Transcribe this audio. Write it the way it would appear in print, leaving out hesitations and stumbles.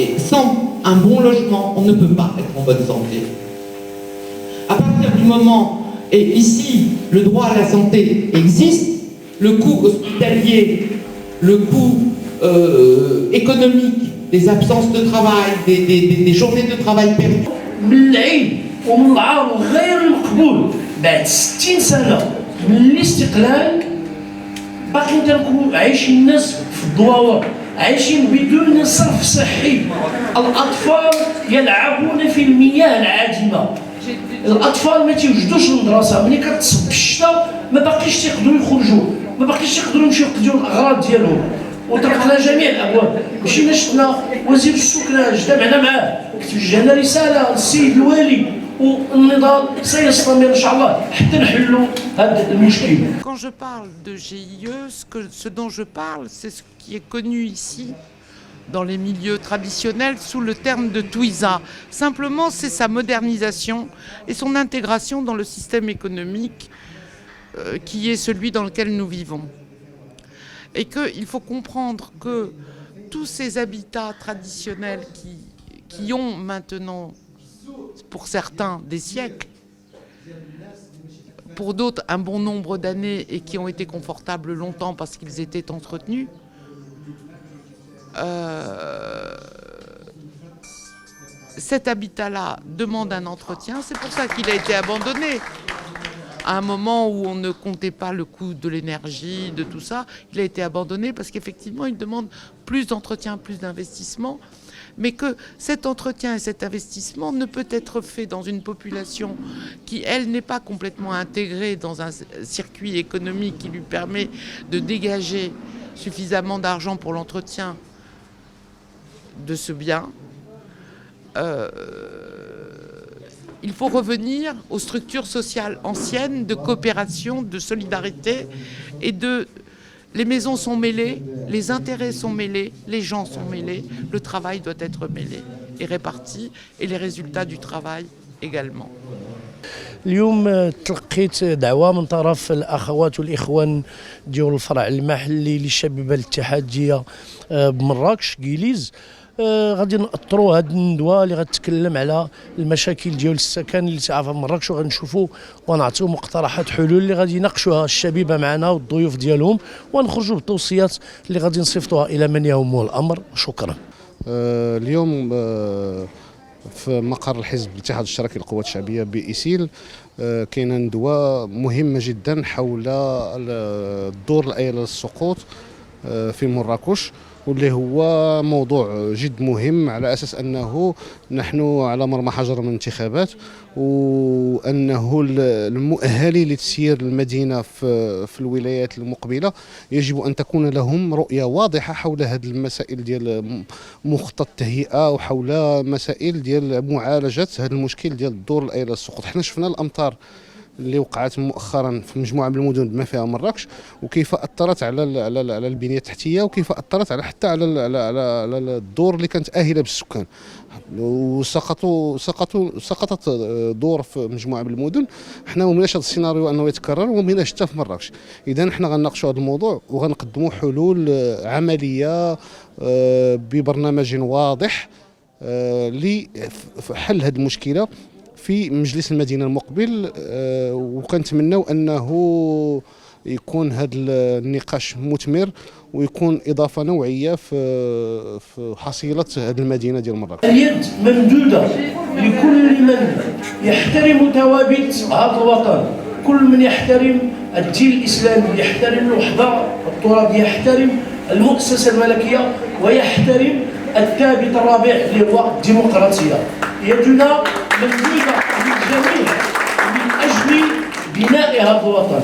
Et sans un bon logement, on ne peut pas être en bonne santé. À partir du moment, et ici, le droit à la santé existe, le coût hospitalier, le coût économique des absences de travail, des journées de travail perdues. من العيب ومن العار غير المقبول بعد 60 سنة من الاستقلال باقي تنكونوا عايشين الناس في الدواور، عايشين بدون صرف صحي. الأطفال يلعبون في المياه العادمة، الأطفال ما تيوجدوش المدرسة، ملي كتصب الشتاء ما باقيش تيقدروا يخرجوا، ما باقيش تيقدروا يمشيو يقضيو الأغراض ديالهم. وطرقنا جميع الابواب، مشينا شفنا وزير السكنه اجتمعنا معاه وكتوجهنا رساله للسيد الوالي والنضال سيستمر ان شاء الله حتى نحلوا هذا المشكل. Quand je parle de GIE, ce dont je parle, c'est ce qui est connu ici dans les milieux traditionnels sous le terme de Twiza. Simplement, c'est sa modernisation et son intégration dans le système économique qui est celui dans lequel nous vivons. Et qu'il faut comprendre que tous ces habitats traditionnels qui ont maintenant, pour certains, des siècles, pour d'autres un bon nombre d'années et qui ont été confortables longtemps parce qu'ils étaient entretenus, cet habitat-là demande un entretien. C'est pour ça qu'il a été abandonné. À un moment où on ne comptait pas le coût de l'énergie, de tout ça, il a été abandonné parce qu'effectivement, il demande plus d'entretien, plus d'investissement, mais que cet entretien et cet investissement ne peut être fait dans une population qui, elle, n'est pas complètement intégrée dans un circuit économique qui lui permet de dégager suffisamment d'argent pour l'entretien de ce bien. Il faut revenir aux structures sociales anciennes de coopération, de solidarité et les maisons sont mêlées, les intérêts sont mêlés, les gens sont mêlés, le travail doit être mêlé et réparti et les résultats du travail également. اليوم تلقيت دعوة من طرف الأخوات والإخوان ديال الفرع المحلي للشبيبة الاتحادية بمراكش كيليز. غادي نأطروا هذه الندوة اللي غتتكلم على المشاكل ديال السكن اللي تعرفها مراكش، وغنشوفوا ونعطيو مقترحات حلول اللي غادي يناقشوها الشبيبة معنا والضيوف ديالهم، ونخرجوا بتوصيات اللي غادي نصيفطوها إلى من يهمه الأمر. شكرا. اليوم في مقر الحزب الاتحاد الاشتراكي للقوات الشعبية بإيسيل كاينه ندوة مهمة جدا حول الدور الآيلة للسقوط في مراكش، واللي هو موضوع جد مهم على أساس أنه نحن على مرمى حجر من الانتخابات، وأنه المؤهلين لتسيير المدينة في الولايات المقبلة يجب أن تكون لهم رؤية واضحة حول هذه المسائل ديال مخطط التهيئة وحول مسائل ديال معالجة هذا المشكل ديال الدور الآيلة للسقوط. حنا شفنا الأمطار اللي وقعت مؤخرا في مجموعه من المدن بما فيها مراكش، وكيف اثرت على البنيه التحتيه، وكيف اثرت حتى على الدور اللي كانت اهله بالسكان، سقطت دور في مجموعه من المدن. حنا ما بغيناش هذا السيناريو انه يتكرر، وما بغيناش حتى في مراكش. اذا حنا غنناقشوا هذا الموضوع وغنقدموا حلول عمليه ببرنامج واضح لحل هذه المشكله في مجلس المدينة المقبل، وكنتمناو أنه يكون هذا النقاش مثمر ويكون إضافة نوعية في حصيلة هذه المدينة ديال مراكش. اليد ممدودة لكل من يحترم ثوابت هذا الوطن، كل من يحترم الدين الإسلامي، يحترم الوحدة التراب، يحترم المؤسسة الملكية، ويحترم الثابت الرابع اللي هو الديمقراطية. يدنا ممدودة للجميع من أجل بناء هذا الوطن.